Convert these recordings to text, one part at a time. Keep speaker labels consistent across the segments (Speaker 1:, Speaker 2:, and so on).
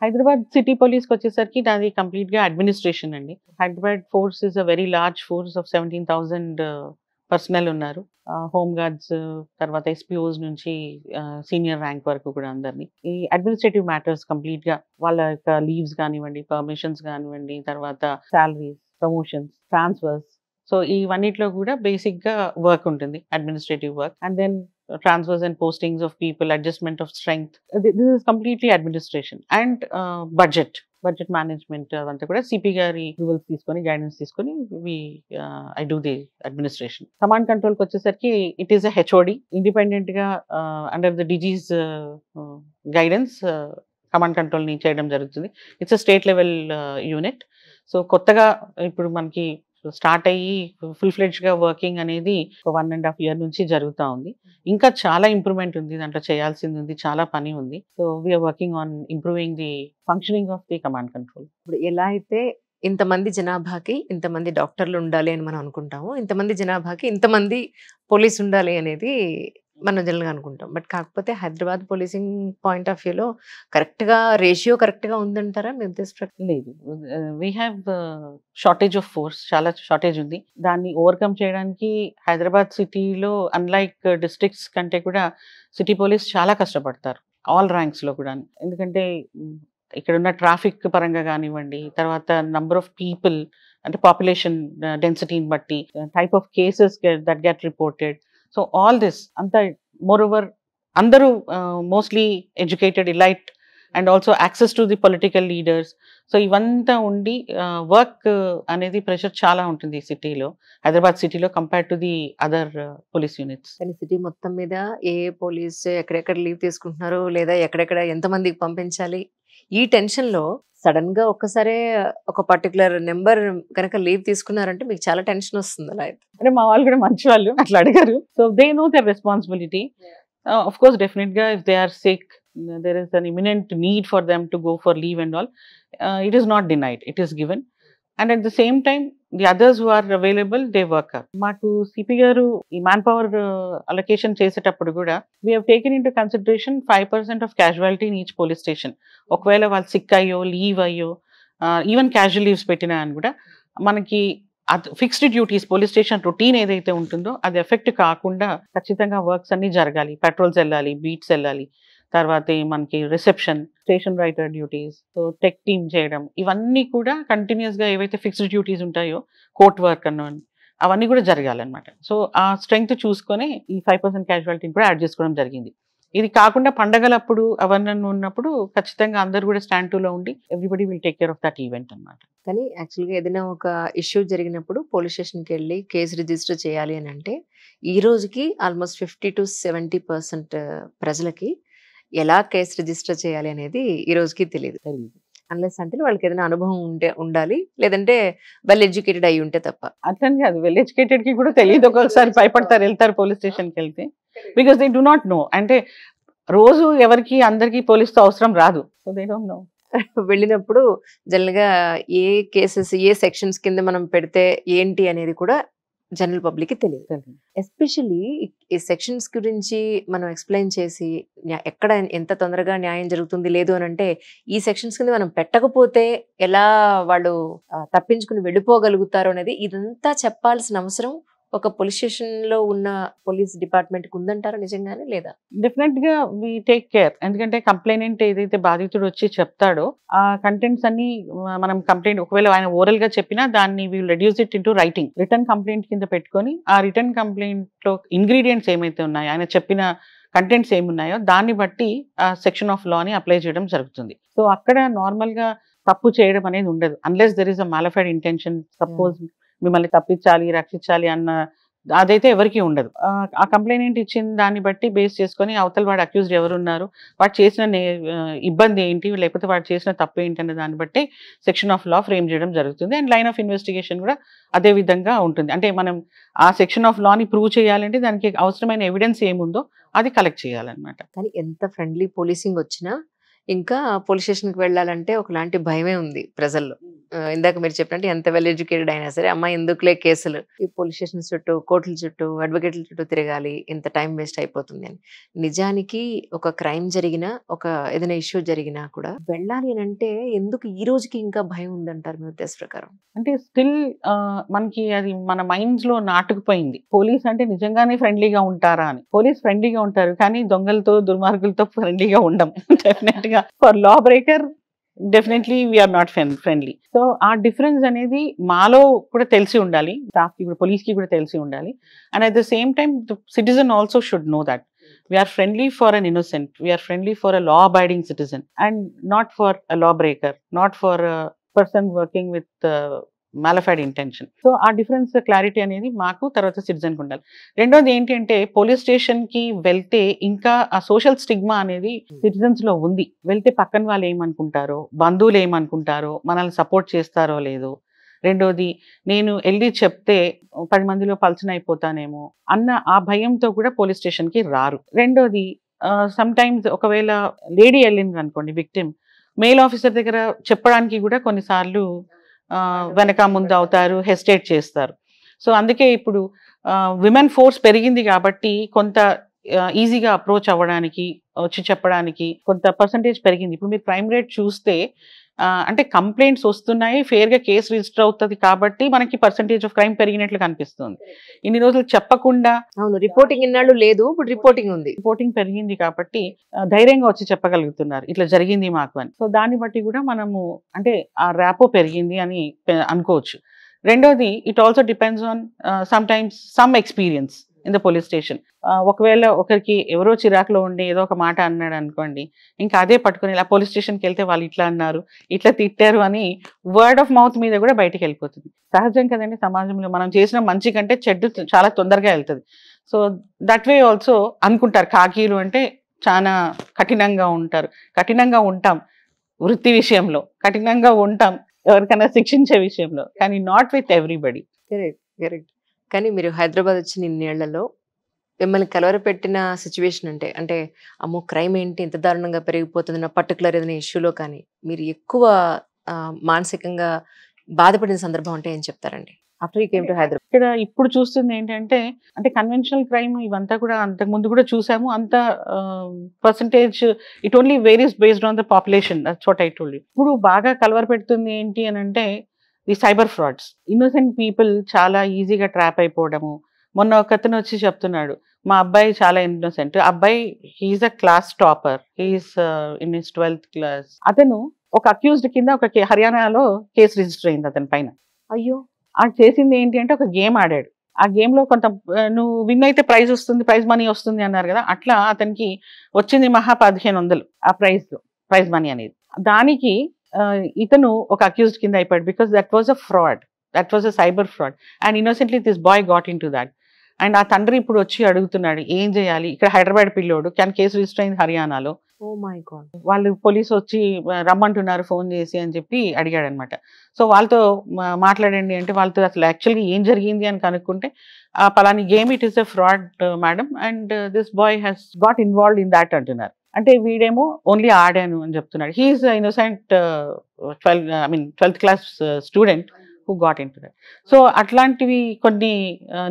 Speaker 1: Hyderabad city పోలీస్‌కి వచ్చేసరికి నాది కంప్లీట్‌గా అడ్మినిస్ట్రేషన్ అండి. Hyderabad force is a very large force of 17,000 personal ఉన్నారు. హోమ్ గార్డ్స్, తర్వాత ఎస్‌పీఓస్ నుంచి సీనియర్ ర్యాంక్ వరకు కూడా అందరిని. ఈ అడ్మినిస్ట్రేటివ్ మ్యాటర్స్ కంప్లీట్‌గా వాళ్ళ యొక్క లీవ్స్ కానివ్వండి, పర్మిషన్స్ కానివ్వండి, తర్వాత సాలరీస్, ప్రమోషన్స్, ట్రాన్స్‌ఫర్స్. సో, ఇవన్నిట్లో కూడా బేసిక్‌గా వర్క్ ఉంటుంది. Administrative work. And then transfers and postings of people, adjustment of strength. This is completely administration and budget management. అవంతా కూడా సిపి గారి రూల్స్ తీసుకొని గైడెన్స్ తీసుకొని I do the administration. Command కంట్రోల్కి వచ్చేసరికి it is a HOD independent గా under the DG's guidance command control ని చేయడం జరుగుతుంది. It's a state level unit. So కొత్తగా ఇప్పుడు మనకి స్టార్ట్ అయ్యి ఫుల్ ఫ్లెడ్జ్‌గా వర్కింగ్ అనేది 1.5 ఇయర్ నుంచి జరుగుతా ఉంది. ఇంకా చాలా ఇంప్రూవ్‌మెంట్ ఉంది. దాంట్లో చేయాల్సింది ఉంది. చాలా పని ఉంది. So, we are working on improving the functioning of the command control.
Speaker 2: ఇప్పుడు ఎలా అయితే ఇంతమంది జనాభాకి ఇంతమంది డాక్టర్లు ఉండాలి అని మనం అనుకుంటాము. ఇంతమంది జనాభాకి ఇంతమంది పోలీస్ ఉండాలి అనేది మనం జనరల్‌గా అనుకుంటాం. బట్ కాకపోతే హైదరాబాద్ పోలీసింగ్ పాయింట్ ఆఫ్ వ్యూలో కరెక్ట్‌గా రేషియో కరెక్ట్‌గా ఉందంటారా మీ ఉద్దేశ ప్రకారం?
Speaker 1: లేదు. We have shortage of force. చాలా షార్టేజ్ ఉంది. దాన్ని ఓవర్‌కమ్ చేయడానికి హైదరాబాద్ సిటీలో అన్‌లైక్ డిస్ట్రిక్ట్స్ కంటే కూడా సిటీ పోలీస్ చాలా కష్టపడతారు. ఆల్ ర్యాంక్స్‌లో కూడాను. ఎందుకంటే ఇక్కడున్న ట్రాఫిక్ పరంగా గానివ్వండి, తర్వాత నంబర్ ఆఫ్ పీపుల్ అంటే పాపులేషన్ డెన్సిటీని బట్టి, type of cases that get reported. So, all this అంతా మోరోవర్ అందరూ mostly educated, elite and also access to the political leaders. So, ఇవంతా ఉండి వర్క్ అనేది ప్రెషర్ చాలా ఉంటుంది సిటీలో. హైదరాబాద్ సిటీలో compare to the other police units.
Speaker 2: కానీ సిటీ మొత్తం మీద ఏ పోలీస్ ఎక్కడెక్కడ లీవ్ తీసుకుంటున్నారు లేదా ఎక్కడెక్కడ ఎంతమందికి పంపించాలి ఈ టెన్షన్‌లో సడెన్‌గా ఒక్కసారే ఒక పర్టిక్యులర్ నెంబర్ కనుక లీవ్ తీసుకున్నారంటే మీకు చాలా టెన్షన్ వస్తుంది అలా అయితే.
Speaker 1: అంటే మా వాళ్ళు కూడా మంచి వాళ్ళు అట్లా అడిగారు. So, they know their responsibility. Of course డెఫినెట్‌గా if they are sick, there is an imminent need for them to go for leave and all. It is not denied. It is given. And at the same time, the others who are available, they work up. మాకు CP గారు ఈ man power allocation చేసేటప్పుడు కూడా we have taken into consideration 5% of casualty in each police station. ఒకవేళ వాళ్ళు sick అయ్యో, leave అయ్యో, even casual leaves పెట్టినా అని కూడా మనకి fixed duties police station routine ఏదైతే ఉంటుందో అది ఎఫెక్ట్ కాకుండా ఖచ్చితంగా వర్క్స్ అన్ని జరగాలి. పెట్రోల్స్ వెళ్ళాలి, బీట్స్ వెళ్ళాలి, తర్వాత మనకి reception, station writer duties, so tech team చేయడం, ఇవన్నీ కూడా కంటిన్యూస్గా ఏవైతే ఫిక్స్డ్ డ్యూటీస్ ఉంటాయో కోర్ట్ వర్క్ అన్నవన్నీ అవన్నీ కూడా జరగాలన్నమాట. సో ఆ స్ట్రెంగ్త్ చూసుకొని ఈ 5% క్యాజువాలిటీని కూడా యాడ్ చేసుకోవడం జరిగింది. ఇది కాకుండా పండగలప్పుడు అవన్నీ ఉన్నప్పుడు ఖచ్చితంగా అందరూ కూడా స్టాండ్ టూలో ఉండి everybody will take care of that event అన్నమాట.
Speaker 2: కానీ యాక్చువల్‌గా ఏదైనా ఒక ఇష్యూ జరిగినప్పుడు పోలీస్ స్టేషన్‌కి వెళ్ళి కేసు రిజిస్టర్ చేయాలి అని అంటే ఈ రోజుకి ఆల్మోస్ట్ 50-70% ప్రజలకి ఎలా కేసు రిజిస్టర్ చేయాలి అనేది ఈ రోజుకి తెలియదు. అన్లెస్ అంటే వాళ్ళకి ఏదైనా అనుభవం ఉండాలి, లేదంటే వెల్ ఎడ్యుకేటెడ్ అయి ఉంటే తప్ప.
Speaker 1: అట్లని కాదు, వెల్ ఎడ్యుకేటెడ్ కి కూడా తెలియదు. ఒక్కొక్కసారి భయపడతారు, వెళ్తారు పోలీస్ స్టేషన్కి వెళ్తే, because they do not know. అంటే రోజు ఎవరికి అందరికి పోలీస్తో అవసరం రాదు. So they don't know.
Speaker 2: వెళ్ళినప్పుడు జనరల్‌గా ఏ కేసెస్ ఏ సెక్షన్స్ కింద మనం పెడితే ఏంటి అనేది కూడా జనరల్ పబ్లిక్‌కి తెలియదు. ఎస్పెషల్లీ ఈ సెక్షన్స్ గురించి మనం ఎక్స్‌ప్లెయిన్ చేసి ఎక్కడ ఎంత తొందరగా న్యాయం జరుగుతుంది లేదు అని అంటే ఈ సెక్షన్స్ కింద మనం పెట్టకపోతే ఎలా వాళ్ళు తప్పించుకుని వెళ్ళిపోగలుగుతారు అనేది ఇదంతా చెప్పాల్సిన అవసరం ఒక పోలీస్ స్టేషన్‌లో ఉన్న పోలీస్ డిపార్ట్మెంట్‌కి ఉందంటారా నిజంగానే లేదా?
Speaker 1: డెఫినెట్‌గా వి టేక్ కేర్. ఎందుకంటే కంప్లైనెంట్ ఏదైతే బాధితుడు వచ్చి చెప్తాడో ఆ కంటెంట్స్ అన్ని మనం కంప్లైంట్ ఒకవేళ ఆయన ఓరల్ గా చెప్పినా దాన్ని we will reduce it into writing, written complaint కింద పెట్టుకొని ఆ రిటర్న్ కంప్లైంట్ లో ఇంగ్రీడియంట్స్ ఏమైతే ఉన్నాయో, ఆయన చెప్పిన కంటెంట్స్ ఏమున్నాయో దాన్ని బట్టి ఆ సెక్షన్ ఆఫ్ లాని అప్లై చేయడం జరుగుతుంది. సో అక్కడ నార్మల్ గా తప్పు చేయడం అనేది ఉండదు, unless there is a mala fide intention. Suppose మిమ్మల్ని తప్పించాలి, రక్షించాలి అన్న అదైతే ఎవరికి ఉండదు. ఆ కంప్లైంట్ ఇచ్చిన దాన్ని బట్టి బేస్ చేసుకొని అవతల వాడు అక్యూజ్డ్ ఎవరున్నారు, వాడు చేసిన ఇబ్బంది ఏంటి, లేకపోతే వాడు చేసిన తప్పు ఏంటి అనే దాన్ని బట్టి సెక్షన్ ఆఫ్ లా ఫ్రేమ్ చేయడం జరుగుతుంది. అండ్ లైన్ ఆఫ్ ఇన్వెస్టిగేషన్ కూడా అదే విధంగా ఉంటుంది. అంటే మనం ఆ సెక్షన్ ఆఫ్ లాని ప్రూవ్ చేయాలంటే దానికి అవసరమైన ఎవిడెన్స్ ఏముందో అది కలెక్ట్ చేయాలన్నమాట.
Speaker 2: కానీ ఎంత ఫ్రెండ్లీ పోలీసింగ్ వచ్చినా ఇంకా పోలీస్ స్టేషన్కి వెళ్ళాలంటే ఒకలాంటి భయమే ఉంది ప్రజల్లో. ఇందాక మీరు చెప్పినట్టు ఎంత వెల్ ఎడ్యుకేటెడ్ అయినా సరే అమ్మాయి ఎందుకులే కేసులు ఈ పోలీస్ స్టేషన్ చుట్టూ కోర్టుల చుట్టూ అడ్వకేట్ల చుట్టూ తిరగాలి ఇంత టైం వేస్ట్ అయిపోతుంది అని. నిజానికి ఒక క్రైమ్ జరిగినా ఒక ఏదైనా ఇష్యూ జరిగినా కూడా వెళ్ళాలి అని అంటే ఎందుకు ఈ రోజుకి ఇంకా భయం ఉందంటారు మీ ఉద్దేశ ప్రకారం?
Speaker 1: అంటే స్టిల్ మనకి అది మన మైండ్స్ లో నాటుకుపోయింది. పోలీస్ అంటే నిజంగానే ఫ్రెండ్లీగా ఉంటారా అని. పోలీస్ ఫ్రెండ్లీగా ఉంటారు కానీ దొంగలతో దుర్మార్గులతో ఫ్రెండ్లీగా ఉండం. డెఫినెట్ గా for law breaker definitely we're not friendly. So ఆ డిఫరెన్స్ అనేది మాలో కూడా తెలిసి ఉండాలి, స్టాఫ్ కి కూడా, పోలీస్ కి కూడా తెలిసి ఉండాలి. And at the same time the citizen also should know that we're friendly for an innocent, we're friendly for a law abiding citizen and not for a law breaker, not for person working with malafide intention. So ఆ difference clarity అనేది మాకు, తర్వాత citizen కి ఉండాలి. రెండోది ఏంటి అంటే police station కి వెళ్తే ఇంకా ఆ సోషల్ స్టిగ్మా అనేది సిటిజన్స్ లో ఉంది. వెళ్తే పక్కన వాళ్ళు ఏమనుకుంటారో, బంధువులు ఏమనుకుంటారో, మనల్ని సపోర్ట్ చేస్తారో లేదో. రెండోది నేను వెళ్ళి చెప్తే 10 మందిలో పల్చన అయిపోతానేమో అన్న ఆ భయంతో కూడా పోలీస్ స్టేషన్ కి రారు. రెండోది సమ్ టైమ్స్ ఒకవేళ లేడీ వెళ్ళింది అనుకోండి విక్టిమ్, మేల్ ఆఫీసర్ దగ్గర చెప్పడానికి కూడా కొన్నిసార్లు వెనక ముందు అవుతారు, హెసిటేట్ చేస్తారు. సో అందుకే ఇప్పుడు విమెన్ ఫోర్స్ పెరిగింది కాబట్టి కొంత ఈజీగా అప్రోచ్ అవ్వడానికి, వచ్చి చెప్పడానికి కొంత పర్సంటేజ్ పెరిగింది. ఇప్పుడు మీరు క్రైమ్ రేట్ చూస్తే అంటే కంప్లైంట్స్ వస్తున్నాయి, ఫేర్ గా కేసు రిజిస్టర్ అవుతుంది కాబట్టి మనకి పర్సంటేజ్ ఆఫ్ క్రైమ్ పెరిగినట్లు కనిపిస్తుంది. ఇన్ని రోజులు చెప్పకుండా,
Speaker 2: అవును రిపోర్టింగ్ ఇన్నాళ్ళు లేదు, ఇప్పుడు రిపోర్టింగ్ ఉంది,
Speaker 1: రిపోర్టింగ్ పెరిగింది కాబట్టి ధైర్యంగా వచ్చి చెప్పగలుగుతున్నారు ఇట్లా జరిగింది మాకు అని. సో దాన్ని బట్టి కూడా మనము అంటే ఆ ర్యాపో పెరిగింది అని అనుకోవచ్చు. రెండోది it also depends on some times some experience in the police station. ఒకవేళ ఒకరికి ఎవరో చిరాకులో ఉండి ఏదో ఒక మాట అన్నాడు అనుకోండి, ఇంకా అదే పట్టుకుని ఇలా పోలీస్ స్టేషన్కి వెళ్తే వాళ్ళు ఇట్లా అన్నారు, ఇట్లా తిట్టారు అని వర్డ్ ఆఫ్ మౌత్ మీద కూడా బయటకు వెళ్ళిపోతుంది. సహజం కదండి, సమాజంలో మనం చేసిన మంచి కంటే చెడ్డు చాలా తొందరగా వెళ్తుంది. సో దట్ వే ఆల్సో అనుకుంటారు కాకీలు అంటే చాలా కఠినంగా ఉంటారు. కఠినంగా ఉంటాం వృత్తి విషయంలో, కఠినంగా ఉంటాం ఎవరికైనా శిక్షించే విషయంలో, కానీ not with everybody.
Speaker 2: Correct correct. కానీ మీరు హైదరాబాద్ వచ్చిన ఇన్నేళ్లలో మిమ్మల్ని కలవరపెట్టిన సిచ్యువేషన్ అంటే అమ్మో క్రైమ్ ఏంటి ఇంత దారుణంగా పెరిగిపోతుంది నా పర్టికులర్ ఏదైనా ఇష్యూలో కానీ మీరు ఎక్కువ మానసికంగా బాధపడిన సందర్భం అంటే ఏం చెప్తారండి after you came to Hyderabad?
Speaker 1: ఇక్కడ ఇప్పుడు చూస్తుంది ఏంటంటే అంటే కన్వెన్షనల్ క్రైమ్ ఇవంతా కూడా అంతకు ముందు కూడా చూసాము. అంత percentage it only varies based on the population. That's what I told you. ఇప్పుడు బాగా కలవరపెడుతుంది ఏంటి అని అంటే the cyber frauds. Innocent people చాలా ఈజీగా ట్రాప్ అయిపోవడము. మొన్న ఒక అతను వచ్చి చెప్తున్నాడు, మా అబ్బాయి చాలా ఇన్నోసెంట్, అబ్బాయి he's a class topper, he's in his 12th class. అతను ఒక అక్యూజ్డ్ కింద ఒక హర్యానాలో కేసు రిజిస్టర్ అయింది అతని పైన.
Speaker 2: అయ్యో,
Speaker 1: అది చేసింది ఏంటి అంటే ఒక గేమ్ ఆడాడు. ఆ గేమ్ లో కొంత నువ్వు విన్ అయితే ప్రైజ్ వస్తుంది, ప్రైజ్ మనీ వస్తుంది అన్నారు కదా, అట్లా అతనికి వచ్చింది మహా 1500 ఆ ప్రైజ్ మనీ అనేది. దానికి ఇతను ఒక అక్యూజ్డ్ కింద అయిపోయాడు because that was a fraud, that was a cyber fraud and innocently this boy got in to that. And ఆ తండ్రి ఇప్పుడు వచ్చి అడుగుతున్నాడు ఏం చేయాలి, ఇక్కడ హైదరాబాద్ పిల్లోడు కానీ కేసు రిజిస్టర్ అయింది హర్యానాలో,
Speaker 2: ఓ మై గాడ్,
Speaker 1: వాళ్ళు పోలీసు వచ్చి రమ్మంటున్నారు ఫోన్ చేసి అని చెప్పి అడిగాడు అనమాట. సో వాళ్ళతో మాట్లాడండి అంటే వాళ్ళతో అసలు యాక్చువల్గా ఏం జరిగింది అని కనుక్కుంటే పలాని game it is a fraud madam and this boy has got involved in that అంటున్నారు. అంటే వీడేమో ఓన్లీ ఆడాను అని చెప్తున్నాడు. He is innocent 12th class student who got into that. So అట్లాంటివి కొన్ని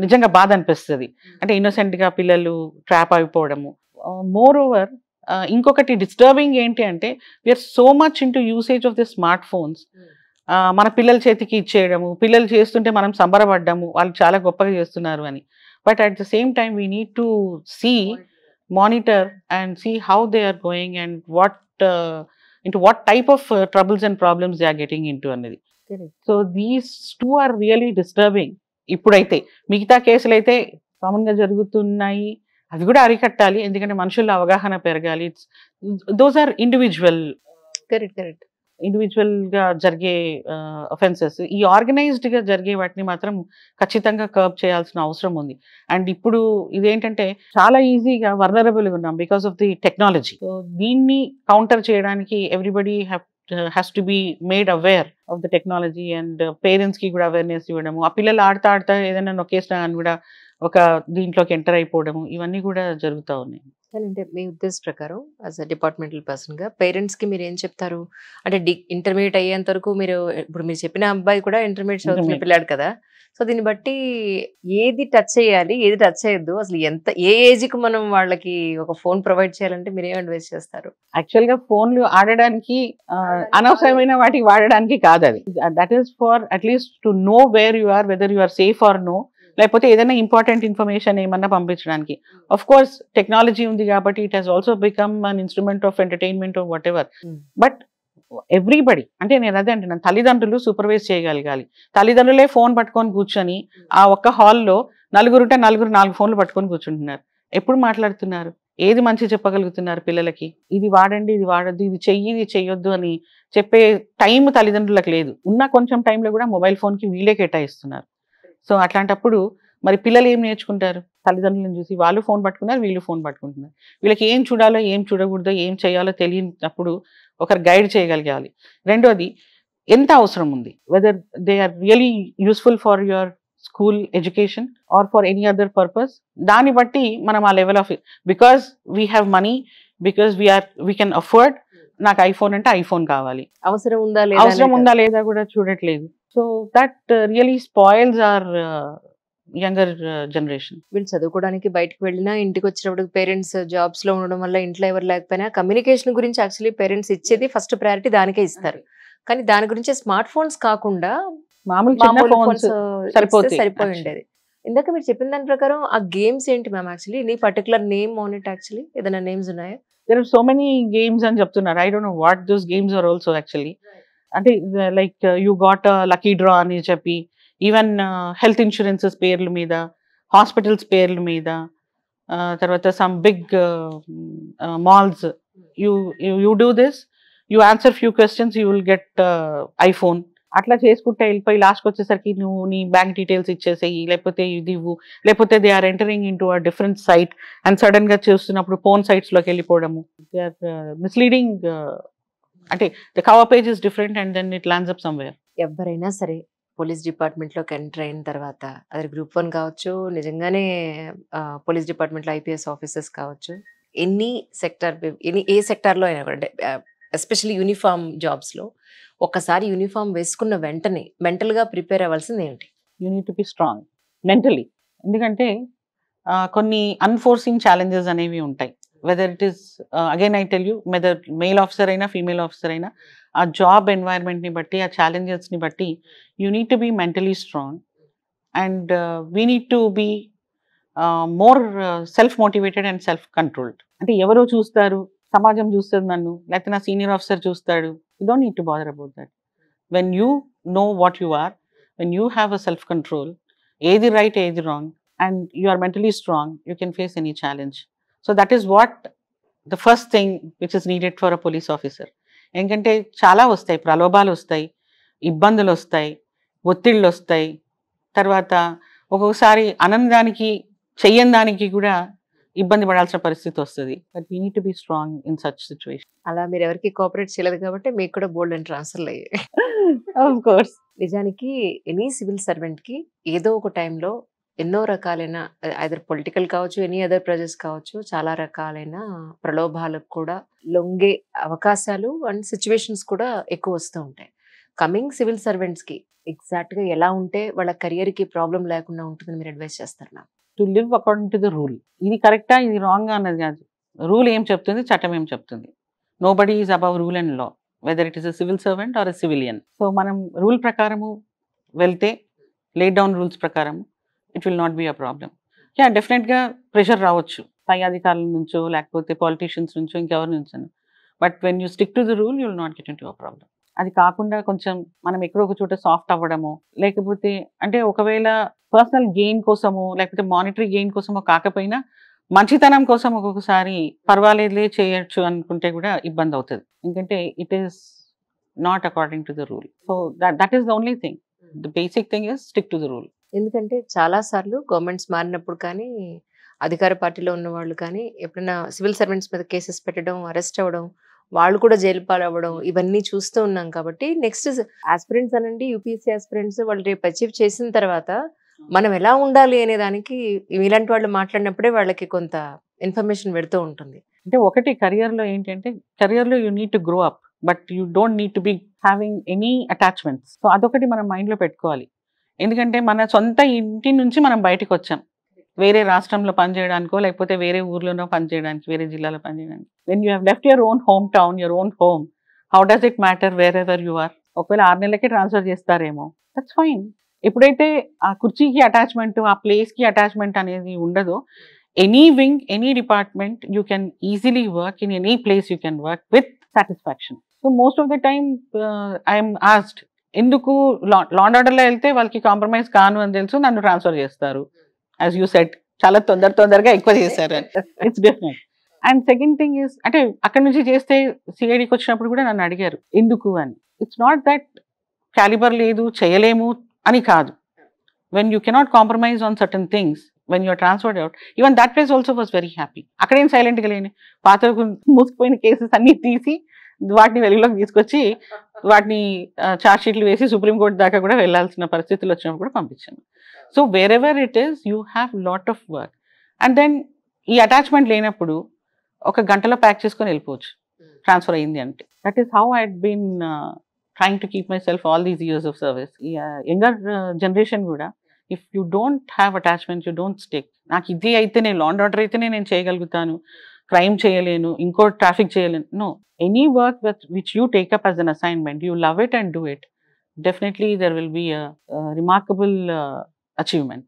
Speaker 1: నిజంగా బాధ అనిపిస్తుంది. అంటే ఇన్నోసెంట్గా పిల్లలు ట్రాప్ అయిపోవడము. మోర్ ఓవర్ ఇంకొకటి డిస్టర్బింగ్ ఏంటి అంటే we're so much into usage of the smart phones. మన పిల్లల చేతికి ఇచ్చేయడము, పిల్లలు చేస్తుంటే మనం సంబరపడ్డాము వాళ్ళు చాలా గొప్పగా చేస్తున్నారు అని. But at the same time we need to monitor and see how they are going and into what type of troubles and problems they are getting into అనేది. So these two are really disturbing. ఇప్పుడైతే మిగతా కేసులు అయితే కామన్గా జరుగుతున్నాయి, అవి కూడా అరికట్టాలి ఎందుకంటే మనుషుల్లో అవగాహన పెరగాలి. దోస్ ఆర్ ఇండివిజువల్ గా జరిగే అఫెన్సెస్. ఈ ఆర్గనైజ్డ్ గా జరిగే వాటిని మాత్రం ఖచ్చితంగా కర్బ్ చేయాల్సిన అవసరం ఉంది. అండ్ ఇప్పుడు ఇదేంటంటే చాలా ఈజీగా వర్నరబుల్ ఉన్నాం because of the technology. So దీన్ని కౌంటర్ చేయడానికి everybody has to be made aware of the technology and parents కి కూడా అవేర్నెస్ ఇవ్వడము. ఆ పిల్లలు ఆడతా ఏదైనా నొక్కేసినా అని కూడా ఒక దీంట్లోకి ఎంటర్ అయిపోవడము ఇవన్నీ కూడా జరుగుతూ ఉన్నాయి.
Speaker 2: కానీ అంటే మీ ఉద్దేశ ప్రకారం యాజ్ అ డిపార్ట్మెంటల్ పర్సన్ గా పేరెంట్స్ కి మీరు ఏం చెప్తారు? అంటే ఇంటర్మీడియట్ అయ్యేంత వరకు మీరు ఇప్పుడు మీరు చెప్పిన అబ్బాయి కూడా ఇంటర్మీడియట్ చదువుతున్న
Speaker 1: Intermediate.
Speaker 2: పిల్లాడు కదా! సో దీన్ని బట్టి ఏది టచ్ చేయాలి? ఏది టచ్ చేయొద్దు? అసలు ఏ ఏజ్ కి మనం వాళ్ళకి ఒక ఫోన్ ప్రొవైడ్ చేయాలంటే మీరు ఏం అడ్వైస్ చేస్తారు?
Speaker 1: యాక్చువల్ గా ఫోన్లు ఆడడానికి అనవసరమైన వాటికి వాడడానికి కాదు అది. That is for atleast to know where you are, whether you are safe or no, లేకపోతే ఏదైనా ఇంపార్టెంట్ ఇన్ఫర్మేషన్ ఏమన్నా పంపించడానికి. ఆఫ్ కోర్స్ టెక్నాలజీ ఉంది కాబట్టి it has also become an instrument of entertainment of what ever. But everybody అంటే నేను అదే అంటున్నాను, తల్లిదండ్రులు సూపర్వైజ్ చేయగలగాలి. తల్లిదండ్రులే ఫోన్ పట్టుకొని కూర్చొని ఆ ఒక్క హాల్లో నలుగురు 4 ఫోన్లు పట్టుకొని కూర్చుంటున్నారు. ఎప్పుడు మాట్లాడుతున్నారు? ఏది మంచి చెప్పగలుగుతున్నారు పిల్లలకి? ఇది వాడండి, ఇది వాడద్దు, ఇది చెయ్యి, ఇది చెయ్యొద్దు అని చెప్పే టైం తల్లిదండ్రులకు లేదు. ఉన్న కొంచెం టైంలో కూడా మొబైల్ ఫోన్కి వీళ్ళే కేటాయిస్తున్నారు. సో అట్లాంటప్పుడు మరి పిల్లలు ఏం నేర్చుకుంటారు? తల్లిదండ్రులను చూసి వాళ్ళు ఫోన్ పట్టుకున్నారు, వీళ్ళు ఫోన్ పట్టుకుంటున్నారు. వీళ్ళకి ఏం చూడాలో, ఏం చూడకూడదో, ఏం చేయాలో తెలియనప్పుడు ఒకరు గైడ్ చేయగలగాలి. రెండోది, ఎంత అవసరం ఉంది, whether they are really useful for your school education or for any other purpose. దాన్ని బట్టి మనం ఆ level of, because we have money, because we can afford, నాకు ఐఫోన్ అంటే ఐఫోన్ కావాలి,
Speaker 2: అవసరం ఉందా
Speaker 1: అవసరం ఉందా లేదా కూడా చూడట్లేదు. So that really spoils our younger generation.
Speaker 2: వీళ్ళు చదువుకోవడానికి బయటకు వెళ్ళినా ఇంటికి వచ్చినప్పుడు పేరెంట్స్ జాబ్స్ లో ఉండడం వల్ల ఇంట్లో ఎవరు లేకపోయినా కమ్యూనికేషన్ గురించి యాక్చువల్లీ పేరెంట్స్ ఇచ్చేది ఫస్ట్ ప్రయారిటీ దానికే ఇస్తారు. కానీ దాని గురించి స్మార్ట్ ఫోన్స్ కాకుండా
Speaker 1: మామూలు చిన్న
Speaker 2: మామూలు
Speaker 1: ఫోన్స్
Speaker 2: ఫోన్స్
Speaker 1: సరిపోతాయి
Speaker 2: సరిపోయి
Speaker 1: actually.
Speaker 2: ఉండేది. ఇందాక మీరు చెప్పిన దాని ప్రకారం ఆ గేమ్స్ ఏంటి ma'am? Actually any particular name on it? Actually ఏదైనా నేమ్స్ ఉన్నాయా?
Speaker 1: There are so many games అని చెప్తున్నారు. I don't know what those games are also actually. అంటే like you got lucky draw అని చెప్పి, ఈవెన్ హెల్త్ ఇన్సూరెన్సెస్ పేర్ల మీద, hospitals పేర్ల మీద, తర్వాత some big malls, you do this, you answer few questions, you will get iPhone. అట్లా చేసుకుంటే వెళ్ళిపోయి లాస్ట్కి వచ్చేసరికి నువ్వు నీ బ్యాంక్ డీటెయిల్స్ ఇచ్చేసేయి, లేకపోతే ఇది ఇవ్వు, లేకపోతే they are entering into a different site and sudden గా చూస్తున్నప్పుడు ఫోన్ సైట్స్లోకి వెళ్ళిపోవడము. They are misleading. అంటే the cover page is different and then it lands up somewhere.
Speaker 2: ఎవరైనా సరే పోలీస్ డిపార్ట్మెంట్ లోకి ఎంటర్ అయిన తర్వాత అది గ్రూప్ 1 కావచ్చు, నిజంగానే పోలీస్ డిపార్ట్మెంట్ లో ఐపీఎస్ ఆఫీసర్స్ కావచ్చు, ఎనీ సెక్టార్, ఏ సెక్టార్ లో అయినా కూడా, ఎస్పెషల్లీ యూనిఫామ్ జాబ్స్ లో ఒక్కసారి యూనిఫామ్ వేసుకున్న వెంటనే మెంటల్ గా ప్రిపేర్ అవ్వాల్సింది ఏంటి?
Speaker 1: You need to be strong mentally. ఎందుకంటే కొన్ని అన్ఫోర్సింగ్ ఛాలెంజెస్ అనేవి ఉంటాయి. Whether it is again I tell you, whether male officer అయినా ఫీమేల్ ఆఫీసర్ అయినా, ఆ జాబ్ ఎన్వైరన్మెంట్ని బట్టి, ఆ ఛాలెంజెస్ని బట్టి you need to be mentally strong and we need to be more self motivated and self controlled. అంటే ఎవరో చూస్తారు, సమాజం చూస్తుంది నన్ను, లేకపోతే నా సీనియర్ ఆఫీసర్ చూస్తాడు, you don't need to bother about that. When you know what you are, when you have a self control, ఏది రైట్ ఏది wrong, and you are mentally strong, you can face any challenge. So that is what the first thing which is needed for a police officer. ఎందుకంటే చాలా వస్తాయి, ప్రలోభాలు వస్తాయి, ఇబ్బందులు వస్తాయి, ఒత్తిళ్ళు వస్తాయి, తర్వాత ఒక్కొక్కసారి అనని చెయ్యని దానికి కూడా ఇబ్బంది పడాల్సిన పరిస్థితి వస్తుంది. But we need to be strong in such situation.
Speaker 2: అలా మీరు ఎవరికి కోఆపరేట్ చేయలేదు కాబట్టి మీకు కూడా బోల్డ్ అండ్ ట్రాన్స్ఫర్లు అయ్యాయి.
Speaker 1: Of course.
Speaker 2: నిజానికి ఎనీ సివిల్ సర్వెంట్ కి ఏదో ఒక టైంలో ఎన్నో రకాలైన ఐదర్ పొలిటికల్ కావచ్చు, ఎనీ అదర్ ప్రెజర్స్ కావచ్చు, చాలా రకాలైన ప్రలోభాలకు కూడా లొంగే అవకాశాలు అండ్ సిచ్యువేషన్స్ కూడా ఎక్కువ వస్తూ ఉంటాయి. కమింగ్ సివిల్ సర్వెంట్స్ కి ఎగ్జాక్ట్ గా ఎలా ఉంటే వాళ్ళ కెరియర్ కి ప్రాబ్లం లేకుండా ఉంటుందని మీరు అడ్వైస్ చేస్తారు ma'am?
Speaker 1: To live according to the rule. ఇది కరెక్టా ఇది రాంగ్ అన్నది కాదు, రూల్ ఏం చెప్తుంది, చట్టం ఏం చెప్తుంది. Nobody is above rule and law, whether it is a civil servant or a civilian. So మనం రూల్ ప్రకారము వెళ్తే, లే డౌన్ రూల్స్ ప్రకారం, it will not be a problem. Yeah, డెఫినెట్గా ప్రెషర్ రావచ్చు పై అధికారుల నుంచో, లేకపోతే పాలిటీషియన్స్ నుంచో, ఇంకెవరి నుంచో. But when you stick to the rule, you will not get into a problem. అది కాకుండా కొంచెం మనం ఎక్కడో ఒక చోట సాఫ్ట్ అవ్వడము, లేకపోతే అంటే ఒకవేళ పర్సనల్ గెయిన్ కోసమో, లేకపోతే మానిటరీ గెయిన్ కోసమో కాకపోయినా మంచితనం కోసం ఒక్కొక్కసారి పర్వాలేదులే చేయొచ్చు అనుకుంటే కూడా ఇబ్బంది అవుతుంది. ఎందుకంటే it is not according to the rule. So that is the only thing. The basic thing is stick to the rule.
Speaker 2: ఎందుకంటే చాలా సార్లు గవర్నమెంట్స్ మారినప్పుడు కానీ, అధికార పార్టీలో ఉన్న వాళ్ళు కానీ ఎప్పుడైనా సివిల్ సర్వెంట్స్ మీద కేసెస్ పెట్టడం, అరెస్ట్ అవ్వడం, వాళ్ళు కూడా జైలు పాలవ్వడం, ఇవన్నీ చూస్తూ ఉన్నాం. కాబట్టి నెక్స్ట్ ఆస్పిరెంట్స్ అనండి, యూపీఎస్సీ ఆస్పిరెంట్స్ వాళ్ళు రేపు అచీవ్ చేసిన తర్వాత మనం ఎలా ఉండాలి అనే దానికి ఇలాంటి వాళ్ళు మాట్లాడినప్పుడే వాళ్ళకి కొంత ఇన్ఫర్మేషన్ పెడుతూ ఉంటుంది.
Speaker 1: అంటే ఒకటి career లో ఏంటంటే, career లో you need to grow up, but you don't need to be having any attachments. So అదొకటి మనం మైండ్లో పెట్టుకోవాలి. ఎందుకంటే మన సొంత ఇంటి నుంచి మనం బయటకు వచ్చాం, వేరే రాష్ట్రంలో పనిచేయడానికో లేకపోతే వేరే ఊర్లోనో పనిచేయడానికి, వేరే జిల్లాలో పనిచేయడానికి. When you have left your own home town, your own home, how does it matter wherever you are? ఒకవేళ 6 నెలలకే ట్రాన్స్ఫర్ చేస్తారేమో, దట్స్ ఫైన్. ఎప్పుడైతే ఆ కుర్చీకి అటాచ్మెంట్, ఆ ప్లేస్కి అటాచ్మెంట్ అనేది ఉండదో, any wing, any department, you can easily work in any place, you can work with satisfaction. So most of the time I'm asked, ఎందుకు లా అండ్ ఆర్డర్లో వెళ్తే వాళ్ళకి కాంప్రమైజ్ కాను అని తెలుసు, నన్ను ట్రాన్స్ఫర్ చేస్తారు. యాజ్ యూ సెట్, చాలా తొందరగా ఎక్కువ చేశారు అని. It's different. And second thing is, అంటే అక్కడ నుంచి చేస్తే సిఐడికి వచ్చినప్పుడు కూడా నన్ను అడిగారు ఎందుకు అని. ఇట్స్ నాట్ దట్ క్యాలిబర్ లేదు, చేయలేము అని కాదు. When you cannot compromise on certain things, when you're transferred out, even that place also was very happy. అక్కడేం సైలెంట్గా లేని, పాత మూసుకుపోయిన కేసెస్ అన్ని తీసి వాటిని వెలుగులోకి తీసుకొచ్చి వాటిని ఛార్జ్ షీట్లు వేసి సుప్రీంకోర్టు దాకా కూడా వెళ్ళాల్సిన పరిస్థితులు వచ్చినప్పుడు కూడా పంపించాను. So wherever it is, you have lot of work. And then ఈ అటాచ్మెంట్ లేనప్పుడు ఒక గంటలో ప్యాక్ చేసుకొని వెళ్ళిపోవచ్చు ట్రాన్స్ఫర్ అయ్యింది అంటే. That is how I had been trying to keep myself all these years of service. Younger generation కూడా, if you don't have attachment, you don't stick. నాకు ఇది అయితేనే, లా అండ్ ఆర్డర్ అయితేనే నేను చేయగలుగుతాను, క్రైమ్ చేయలేను, ఇంకో ట్రాఫిక్ చేయలేను. No, any work which you take up as an assignment, you love it and do it, definitely there will be a remarkable achievement.